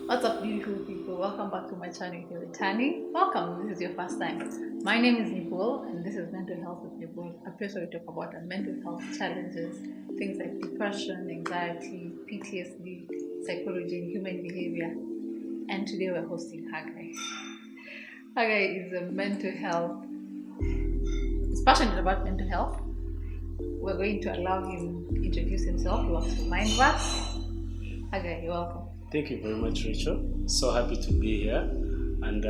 What's up, beautiful people? Welcome back to my channel. If you're returning, welcome. This is your first time. My name is Nicole, and this is Mental Health with Nicole, a place where we talk about our mental health challenges, things like depression, anxiety, PTSD, psychology, and human behavior. And today we're hosting Haggai. Haggai is a mental health. He's passionate about mental health. We're going to allow him to introduce himself. He works for MindVerse. Haggai, you're welcome. Thank you very much, Rachel. So happy to be here and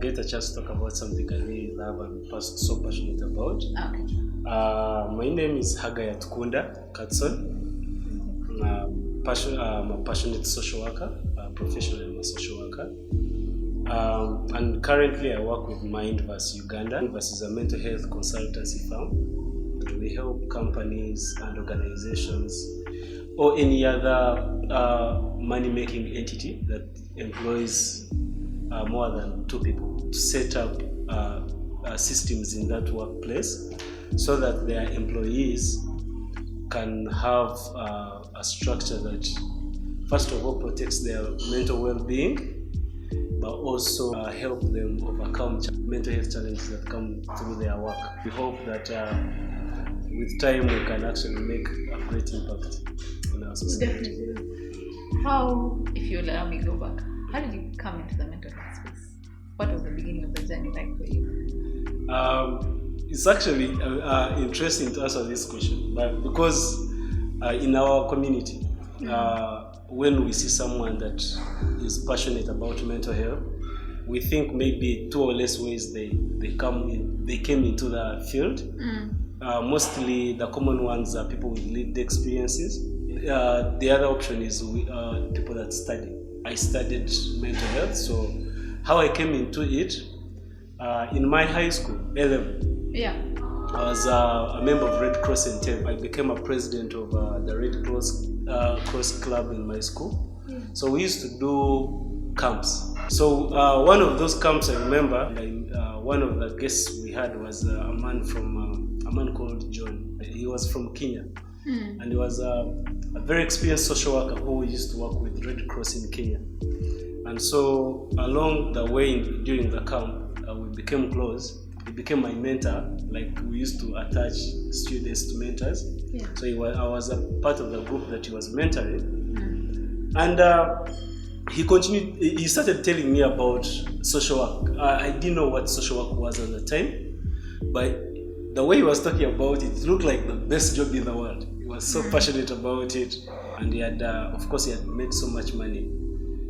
get a chance to talk about something I really love and so passionate about. Okay. My name is Haggai Atukunda. I'm a passionate social worker, professionally I'm a social worker. And currently I work with MindVerse Uganda. MindVerse is a mental health consultancy firm. We help companies and organizations or any other money-making entity that employs more than 2 people to set up systems in that workplace so that their employees can have a structure that first of all protects their mental well-being, but also help them overcome mental health challenges that come through their work. We hope that with time we can actually make a great impact in our society. Definitely. How, if you allow me to go back, how did you come into the mental health space? What was the beginning of the journey like for you? It's actually interesting to answer this question, but because in our community, when we see someone that is passionate about mental health, we think maybe 2 or less ways they came into the field. Mostly the common ones are people with lived experiences. The other option is people that study. I studied mental health, so how I came into it, in my high school, A-level, I was a member of Red Cross and TEM. I became a president of the Red Cross Club in my school. So we used to do camps. So one of those camps I remember, one of the guests we had was a man called John. He was from Kenya. And he was a very experienced social worker who used to work with Red Cross in Kenya. And so along the way during the camp, we became close. He became my mentor. Like we used to attach students to mentors. So I was a part of the group that he was mentoring. And he started telling me about social work. I didn't know what social work was at the time, but the way he was talking about it looked like the best job in the world. He was so passionate about it, and he had, of course, he had made so much money,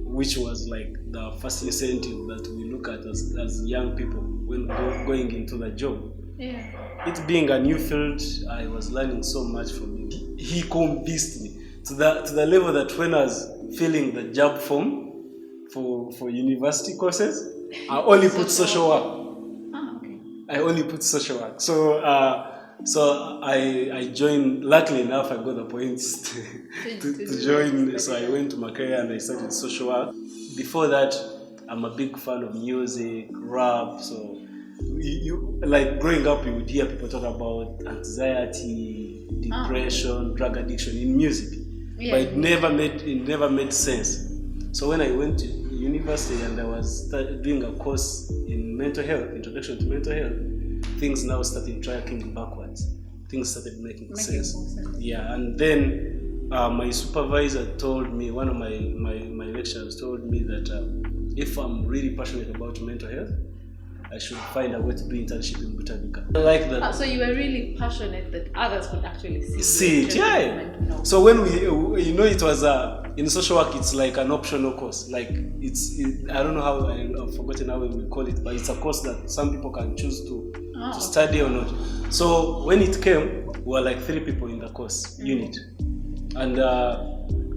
which was like the first incentive that we look at as young people when going into the job. It being a new field, I was learning so much from him. He convinced me to the level that when I was filling the job form for university courses, I only put social work. I only put social work. So I joined. Luckily enough, I got the points to join. So I went to Makerere and I started social work. Before that, I'm a big fan of music, rap. So you like growing up, you would hear people talk about anxiety, depression, drug addiction in music, but it never made sense. So when I went to university and I was doing a course in mental health, introduction to mental health, things now started tracking backwards. Things started making sense. Yeah, and then my supervisor told me, one of my lecturers told me that if I'm really passionate about mental health, I should find a way to do internship in Botanica. I like that. So you were really passionate that others could actually see it. Yeah. So when it was in social work, it's like an optional course. Like I don't know how, I've forgotten how we call it, but it's a course that some people can choose to study or not. So when it came, we were like 3 people in the course unit, and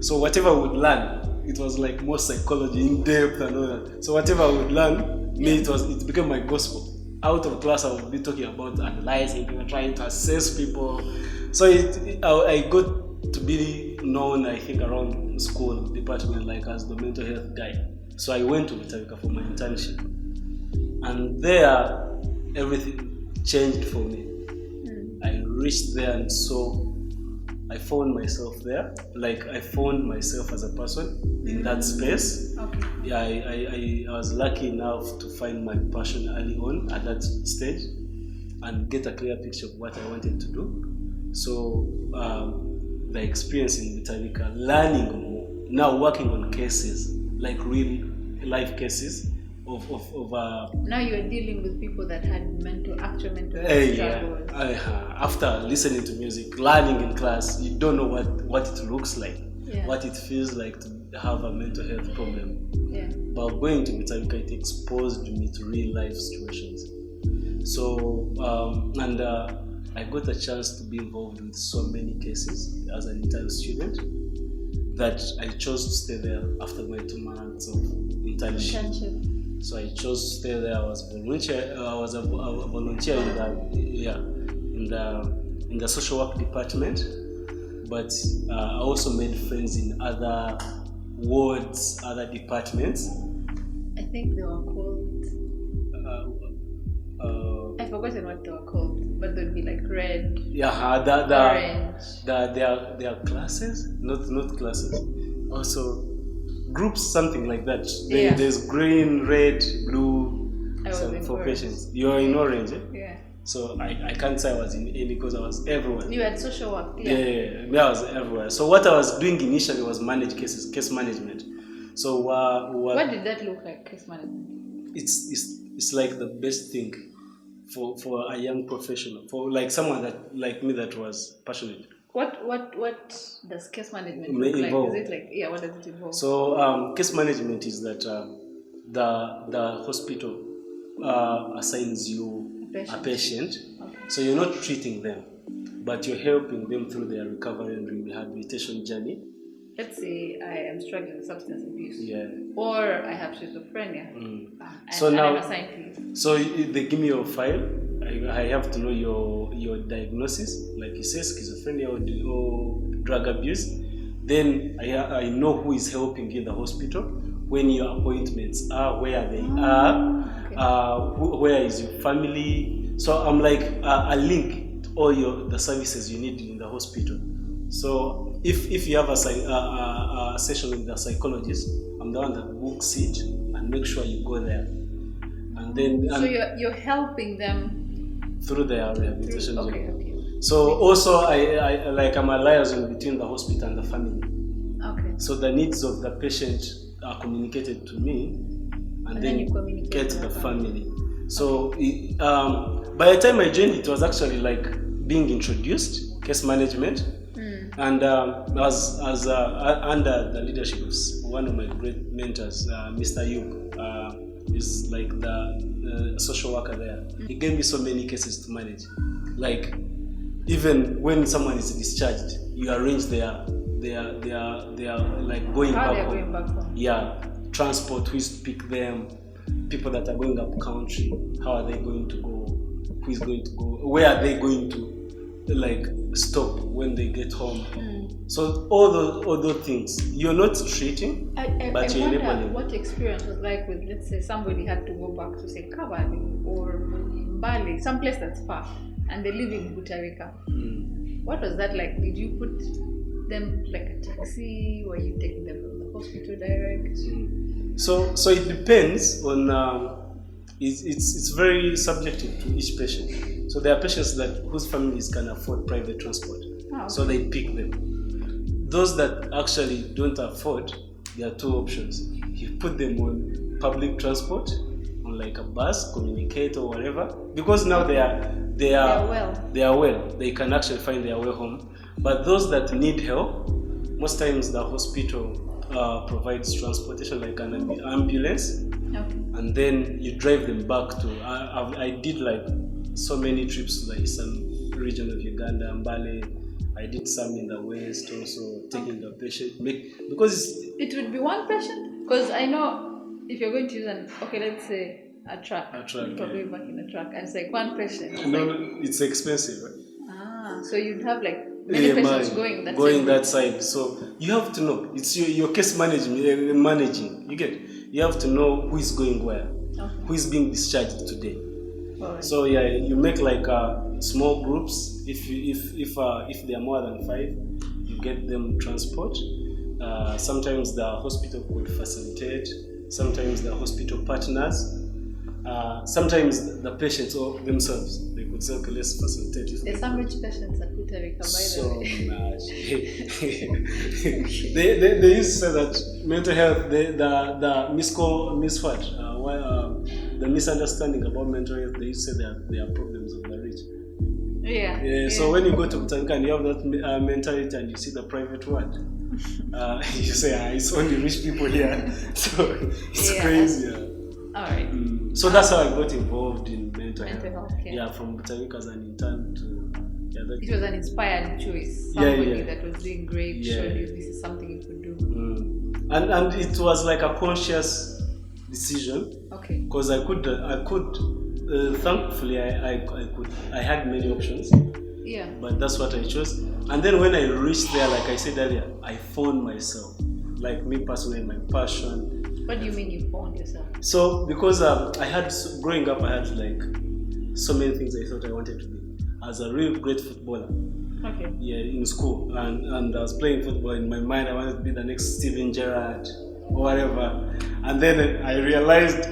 so whatever we would learn, it was like more psychology in depth and all that. So whatever I would learn, it became my gospel. Out of class, I would be talking about analyzing people, trying to assess people. So I got to be known, I think, around school department like as the mental health guy. So I went to Botanica for my internship, and there everything changed for me. I reached there, and so I found myself there. Like I found myself as a person in that space. yeah, I was lucky enough to find my passion early on at that stage and get a clear picture of what I wanted to do. So the experience in Botanica, learning more, now working on cases, like real life cases of now you are dealing with people that had actual mental health struggles. After listening to music, learning in class, you don't know what it looks like, what it feels like to have a mental health problem. Yeah. But going to Botanica, it exposed me to real life situations. So I got a chance to be involved with so many cases as an intern student that I chose to stay there after my 2 months of internship. So I chose to stay there. I was a volunteer in the social work department, but I also made friends in other wards, other departments. I think they were called. I've forgotten what they were called, but they'd be like red. Orange. They are classes, not classes. Also, groups, something like that. There's green, red, blue. For patients. You're in orange. Yeah. So I can't say I was in any because I was everywhere. You had social work. Yeah, I was everywhere. So what I was doing initially was manage cases, case management. So what did that look like, case management? It's like the best thing for a young professional, for like someone that like me that was passionate. What does case management look like? Is it like what does it involve? So case management is that the hospital assigns you a patient. Okay. So you're not treating them, but you're helping them through their recovery and rehabilitation journey. Let's say I am struggling with substance abuse, or I have schizophrenia, and I'm assigned to you. So they give me your file. I have to know your diagnosis, like you say, schizophrenia or drug abuse. Then I know who is helping you in the hospital, when your appointments are, where they are, where is your family. So I'm like a link to all the services you need in the hospital. So if you have a session with the psychologist, I'm the one that books it and make sure you go there. And then so you're helping them through their rehabilitation journey. Okay. So also I'm a liaison between the hospital and the family. Okay. So the needs of the patient are communicated to me, and then you communicate to the family. So by the time I joined, it was actually like being introduced, case management. And as under the leadership of one of my great mentors, Mr. Yuk, is like the social worker there. He gave me so many cases to manage. Like even when someone is discharged, you arrange their like going back home. Yeah, transport, who is to pick them, people that are going up country, how are they going to go, who is going to go, where are they going to like stop when they get home. So all those things you're not treating, but you're enabling. What experience was like with, let's say, somebody had to go back to say Kabali or Bali, someplace that's far, and they live in Botanica. What was that like? Did you put them like a taxi? Were you taking them from the hospital direct? So it depends on. It's very subjective to each patient. So there are patients whose families can afford private transport, so they pick them. Those that actually don't afford, there are two options. You put them on public transport, on like a bus, communicate or whatever, because now they are well. They can actually find their way home. But those that need help, most times the hospital provides transportation, like an ambulance. And then you drive them back to. I did like so many trips to the eastern region of Uganda, Mbale. I did some in the west, also taking the patient because it would be one patient. Because I know if you're going to use let's say a truck, probably back in a truck, and it's like one patient. It's expensive, right? So you'd have like many patients going that side. So you have to know. It's your case managing. You get it? You have to know who is going where, who is being discharged today. Right. So you make like small groups. If they are more than 5, you get them transport. Sometimes the hospital could facilitate. sometimes the hospital partners, sometimes the patients or themselves. They could say, okay, let's facilitate it. There's some rich patients at Puerto Rico, by So the way. much. they used to say that mental health, the misunderstanding about mental health, they used to say that they are problems of the rich. Yeah. So when you go to Puerto Rico and you have that mentality and you see the private ward, you say, it's only rich people here. So it's crazy. Yeah. All right. So that's how I got involved in mental Mental health. health care. Yeah, from Puerto Rico as an intern to It was an inspired choice. Somebody that was doing great showed you this is something you could do. And it was like a conscious decision. Okay. Because I could thankfully I had many options. Yeah. But that's what I chose. And then when I reached there, like I said earlier, I found myself. Like me personally, my passion. What do you mean you found yourself? So because growing up, I had like so many things I thought I wanted to be. As a real great footballer. Okay. Yeah, in school, and I was playing football. In my mind, I wanted to be the next Steven Gerrard or whatever. And then I realized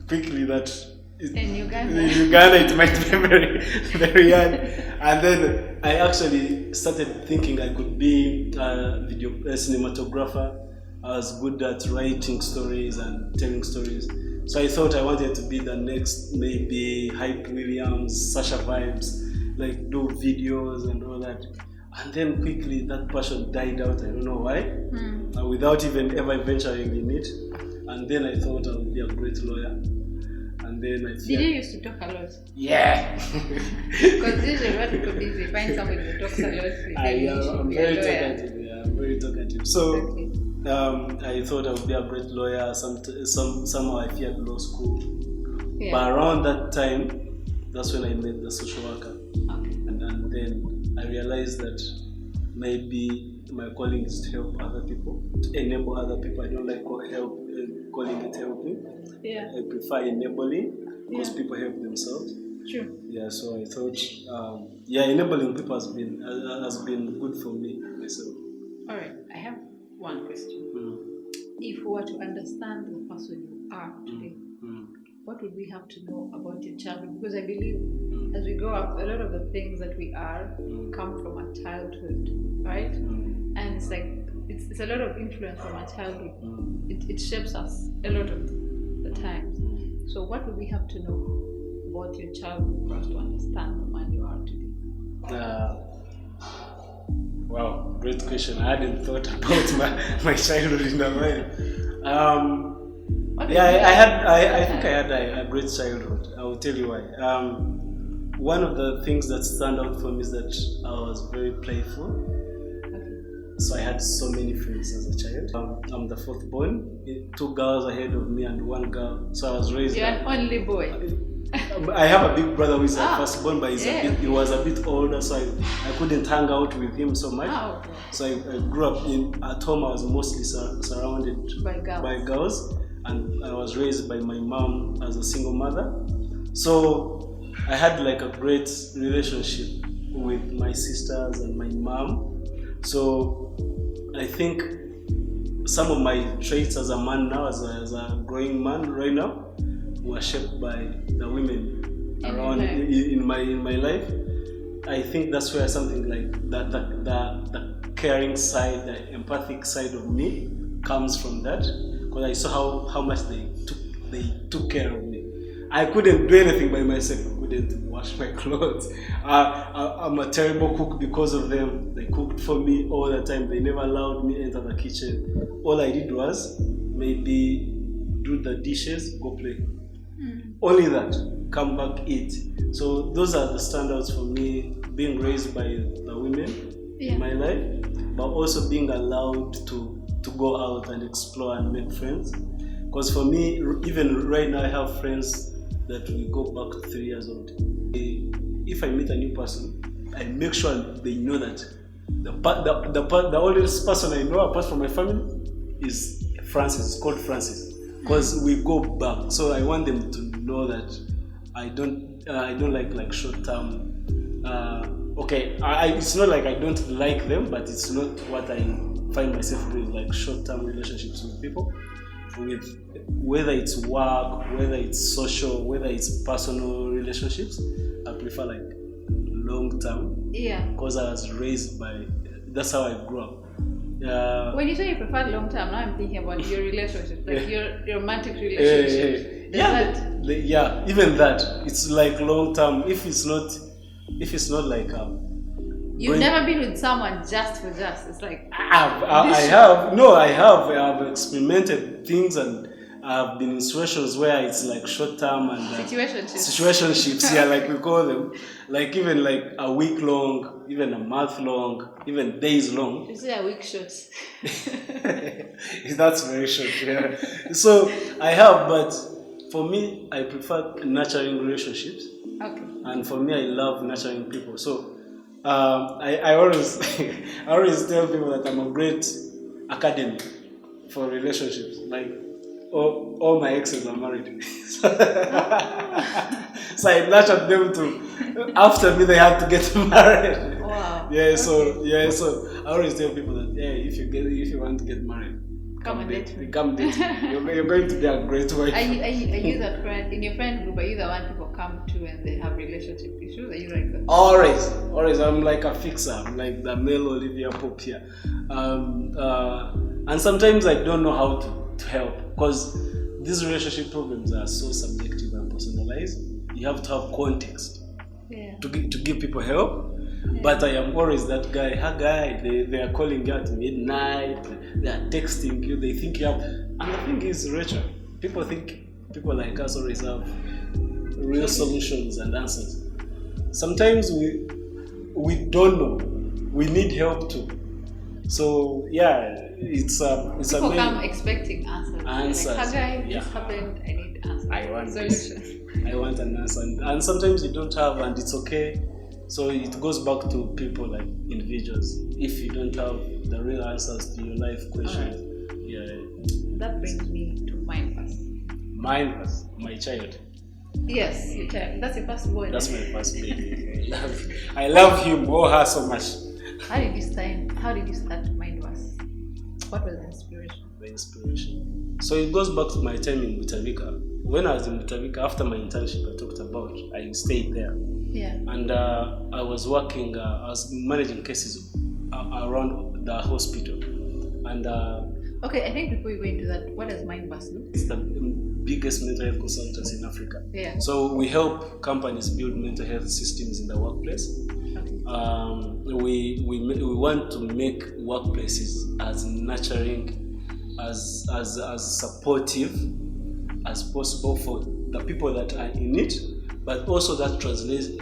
quickly that in Uganda, it might be very, very young. And then I actually started thinking I could be a cinematographer. I was good at writing stories and telling stories. So I thought I wanted to be the next, maybe Hype Williams, Sasha Vibes, like do videos and all that. And then quickly that passion died out. I don't know why, without even ever venturing in it. And then I thought I would be a great lawyer. And then I did you used to talk a lot? Yeah. Because usually what people do is they find somebody who talks a lot with I'm very talkative. Yeah, I'm very talkative. So I thought I would be a great lawyer. Somehow I feared law school. Yeah. But around that time, that's when I met the social worker. Okay. And then I realized that maybe my calling is to help other people, to enable other people. I don't like calling it helping. Yeah. I prefer enabling because people help themselves. True. Yeah, so I thought, enabling people has been good for me myself. All right, I have one question. If we were to understand the person you are today, what would we have to know about your childhood? Because I believe as we grow up, a lot of the things that we are come from our childhood, right? And it's like, it's a lot of influence from our childhood. It shapes us a lot of the times. So what would we have to know about your childhood for us to understand the man you are today? Wow, great question. I hadn't thought about my childhood in a while. I think I had a great childhood. I will tell you why. One of the things that stand out for me is that I was very playful. So I had so many friends as a child. I'm the fourth born, 2 girls ahead of me and 1 girl. So I was raised. You're an only boy. I have a big brother who is a firstborn, but he was a bit older, so I couldn't hang out with him so much. Okay. So I grew up at home. I was mostly surrounded by girls, and I was raised by my mom as a single mother. So I had like a great relationship with my sisters and my mom. So I think some of my traits as a man now, as a growing man right now, were shaped by the women around in my life. I think that's where something like the caring side, the empathic side of me comes from that, because I saw how much they took care of me. I couldn't do anything by myself. I couldn't wash my clothes. I'm a terrible cook because of them. They cooked for me all the time. They never allowed me enter the kitchen. All I did was maybe do the dishes, go play. Only that, come back, eat. So those are the standouts for me, being raised by the women in my life, but also being allowed to go out and explore and make friends. Because for me, even right now, I have friends that we go back to 3 years old. If I meet a new person, I make sure they know that the oldest person I know apart from my family is Francis. It's called Francis. Because we go back, so I want them to know that I don't like short term. It's not like I don't like them, but it's not what I find myself doing, like short term relationships with people. with whether it's work, whether it's social, whether it's personal relationships, I prefer like long term. Yeah. Because I was raised by, that's how I grew up. When you say you prefer long term, now I'm thinking about your relationships, like your romantic relationships. Even that. It's like long term. If it's not like you've never been with someone just for just. It's like I have experimented things, and I've been in situations where it's like short term and situationships, yeah, like we call them, like even like a week long, even a month long, even days long. You say a week short. That's very short, yeah. So I have, but for me, I prefer nurturing relationships. Okay. And for me, I love nurturing people. So I always I always tell people that I'm a great academy for relationships. Like all my exes are married. So I nurtured them to, after me they have to get married. Wow. Yeah, so I always tell people that if you want to get married, come date me. Come date me. You're going to be a great wife. Are you that friend in your friend group? Are you the one people come to and they have relationship issues? Are you like that? Always. I'm like a fixer. I'm like the male Olivia Pope here. And sometimes I don't know how to help, because these relationship problems are so subjective and personalized. You have to have context to give people help. Yeah. But I am always that guy, Haggai. They are calling you at midnight, they are texting you, they think you have. And the thing is, Rachel, people think people like us always have real solutions and answers. Sometimes we don't know. We need help too. So it's people come expecting answers. Like, Haggai, this happened, I need answers. I want solution. I want an answer, and sometimes you don't have, and it's okay. So it goes back to people, like individuals. If you don't have the real answers to your life questions, That brings me to MindVerse. MindVerse, my child. Yes, your child. That's your first boy. That's my first baby. I love him or her so much. How did you start MindVerse? What was the inspiration? The inspiration. So it goes back to my time in Butavika. When I was in Butavika, after my internship I talked about, I stayed there. Yeah. And I was working, I was managing cases around the hospital. And okay, I think before you go into that, what does MindVerse do? It's the biggest mental health consultancy in Africa. Yeah. So we help companies build mental health systems in the workplace. Okay. We want to make workplaces as nurturing, as supportive as possible for the people that are in it, but also that translates to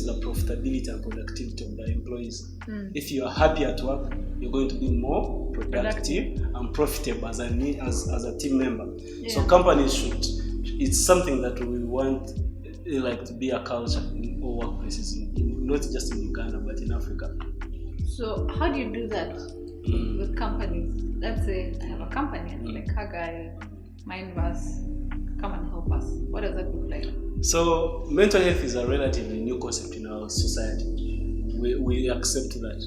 the profitability and productivity of the employees. If you are happy at work, you're going to be more productive and profitable as a team member. Yeah. So companies it's something that we want to be a culture in all workplaces, not just in Uganda but in Africa. So how do you do that with companies? Let's say I have a company like Haggai, MindVerse, come and help us. What does that look like? So mental health is a relatively new concept in our society. We accept that.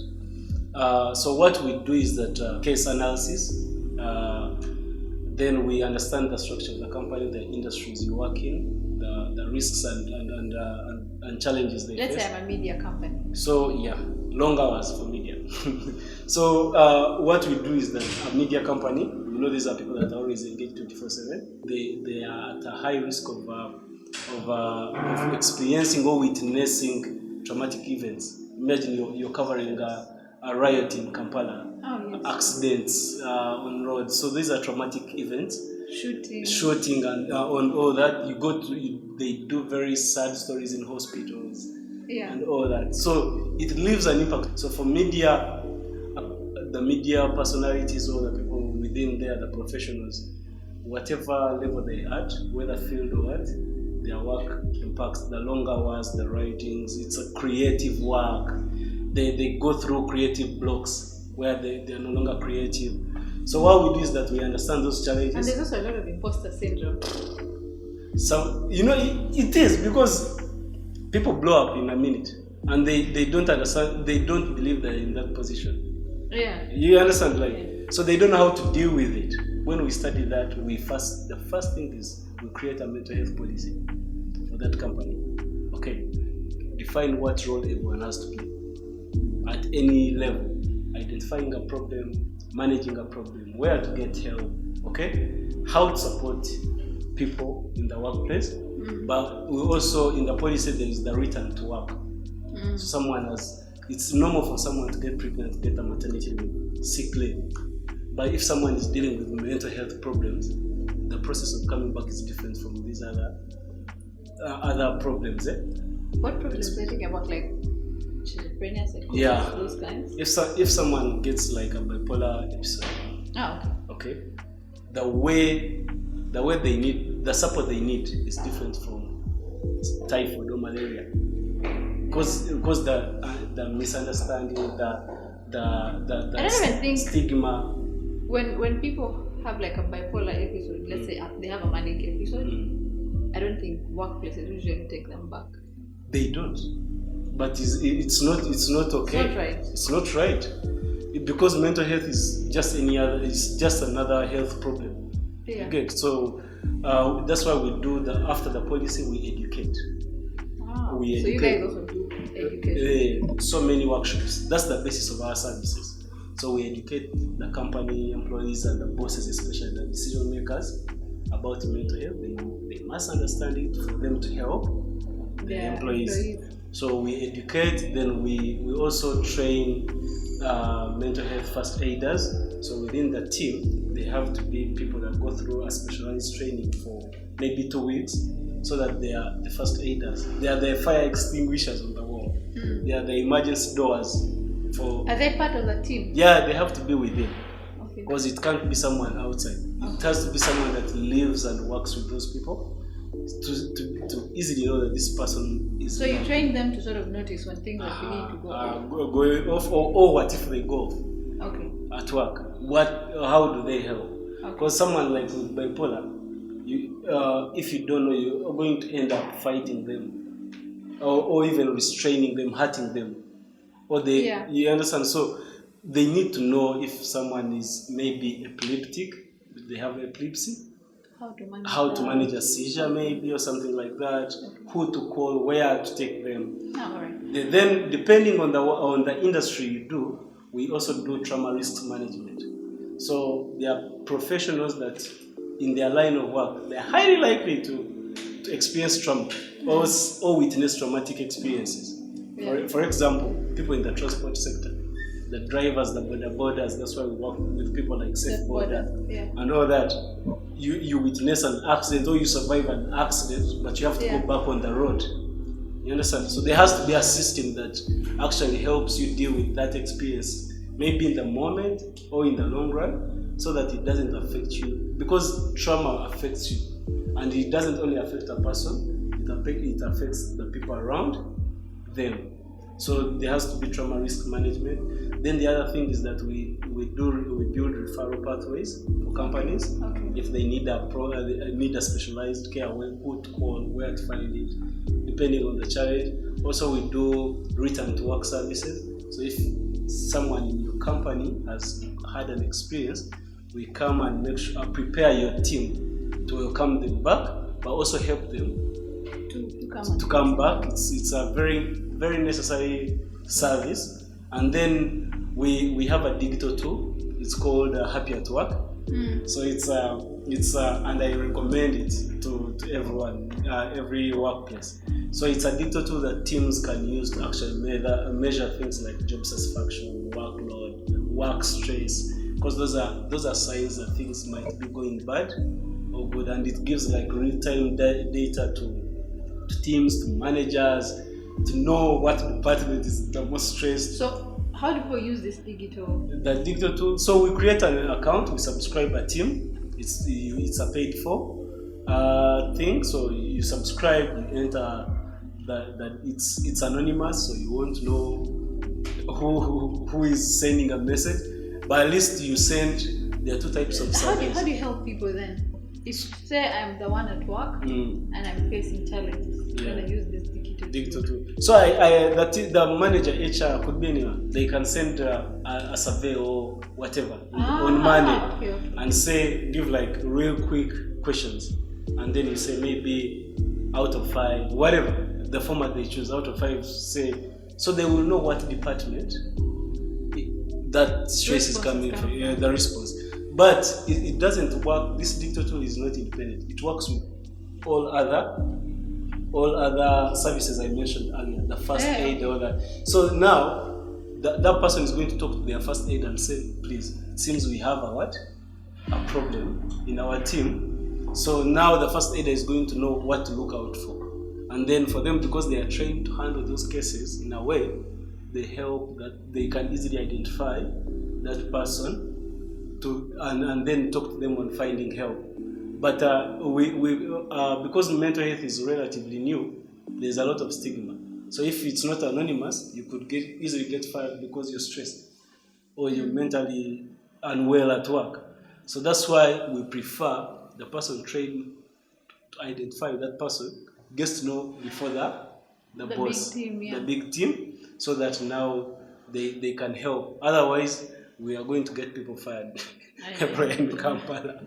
So what we do is that case analysis, then we understand the structure of the company, the industries you work in, the risks and challenges they face. Let's say I'm a media company. So long hours for media. So what we do is that a media company, these are people that are always engaged 24/7. They are at a high risk of experiencing or witnessing traumatic events. Imagine you're covering a riot in Kampala, accidents on roads. So these are traumatic events. Shooting and on all that. They do very sad stories in hospitals and all that. So it leaves an impact. So for media, the media personalities or the people within there, the professionals, whatever level they are at, whether field or what, their work impacts the long hours, the writings. It's a creative work. They go through creative blocks where they are no longer creative. So what we do is that we understand those challenges. And there's also a lot of imposter syndrome. So, it is, because people blow up in a minute and they don't understand, they don't believe they're in that position. Yeah. You understand? So they don't know how to deal with it. when we study that, the first thing is we create a mental health policy for that company. Okay, define what role everyone has to play at any level, identifying a problem, managing a problem, where to get help, okay, how to support people in the workplace. But we also, in the policy, there is the return to work. So it's normal for someone to get pregnant, get a maternity leave, sick leave. But if someone is dealing with mental health problems, the process of coming back is different from these other problems. What problems are you thinking about, like schizophrenia, psychosis, those kinds? If someone gets like a bipolar episode, okay, the way they need the support they need is different from typhoid or malaria, because the misunderstanding, the stigma. When people have like a bipolar episode, let's say they have a manic episode, I don't think workplaces usually take them back. They don't, but it's not okay. It's not right. It's not right, because mental health is just it's just another health problem. Yeah. Okay, so that's why we do after the policy we educate. So you guys also do education? So many workshops. That's the basis of our services. So we educate the company employees and the bosses, especially the decision makers, about mental health. They must understand it for them to help the employees. So we educate, then we also train mental health first aiders. So within the team, they have to be people that go through a specialized training for maybe 2 weeks, so that they are the first aiders. They are the fire extinguishers on the wall. They are the emergency doors. Are they part of the team? Yeah, they have to be within. Because it can't be someone outside. It has to be someone that lives and works with those people to easily know that this person is. So you train them to sort of notice when things are beginning to go off. Going off, or what if they go off? Okay. At work, how do they help? Because someone like with bipolar, if you don't know, you're going to end up fighting them, or even restraining them, hurting them, or you understand. So they need to know if someone is maybe epileptic, they have epilepsy, how to manage a seizure maybe, or something like that, who to call, where to take them. Then depending on the industry you do, we also do trauma risk management. So there are professionals that in their line of work, they're highly likely to experience trauma or witness traumatic experiences. For example, people in the transport sector, the drivers, the boarders, that's why we work with people like Safe Border and all that. You witness an accident or you survive an accident, but you have to go back on the road. You understand? So there has to be a system that actually helps you deal with that experience, maybe in the moment or in the long run, so that it doesn't affect you. Because trauma affects you, and it doesn't only affect a person, it affects the people around them. So there has to be trauma risk management. Then the other thing is that we build referral pathways for companies. If they need a specialized care, who to call, where to find it, depending on the challenge. Also, we do return to work services. So if someone in your company has had an experience, we come and prepare your team to welcome them back, but also help them to come back. It's a very, very necessary service. And then we have a digital tool. It's called Happy at Work. So it's and I recommend it to everyone, every workplace. So it's a digital tool that teams can use to actually measure things like job satisfaction, workload, work stress, because those are signs that things might be going bad or good, and it gives like real-time data to teams, to managers, to know what department is the most stressed. So how do people use this digital? The digital tool. So we create an account, we subscribe a team. It's a paid for thing. So you subscribe, you enter that it's anonymous, so you won't know who is sending a message. But at least you send. There are two types of service. How do you help people then? If say I'm the one at work and I'm facing challenges, then I use this digital tool. So the manager HR could be anyone. They can send a survey or whatever on Monday and say, give like real quick questions, and then you say maybe out of 5, whatever the format they choose, out of 5, say, so they will know what department that stress is coming from, the response. But it doesn't work. This digital tool is not independent. It works with all other services I mentioned earlier, the first aid, all that. So now that person is going to talk to their first aid and say, please, it seems we have a problem in our team. So now the first aider is going to know what to look out for. And then for them, because they are trained to handle those cases in a way, they help that they can easily identify that person and then talk to them on finding help. But because mental health is relatively new, there's a lot of stigma. So if it's not anonymous, you could easily get fired because you're stressed or you're mentally unwell at work. So that's why we prefer the person trained to identify that person gets to know before the boss, the big team, so that now they can help. Otherwise, we are going to get people fired in Kampala.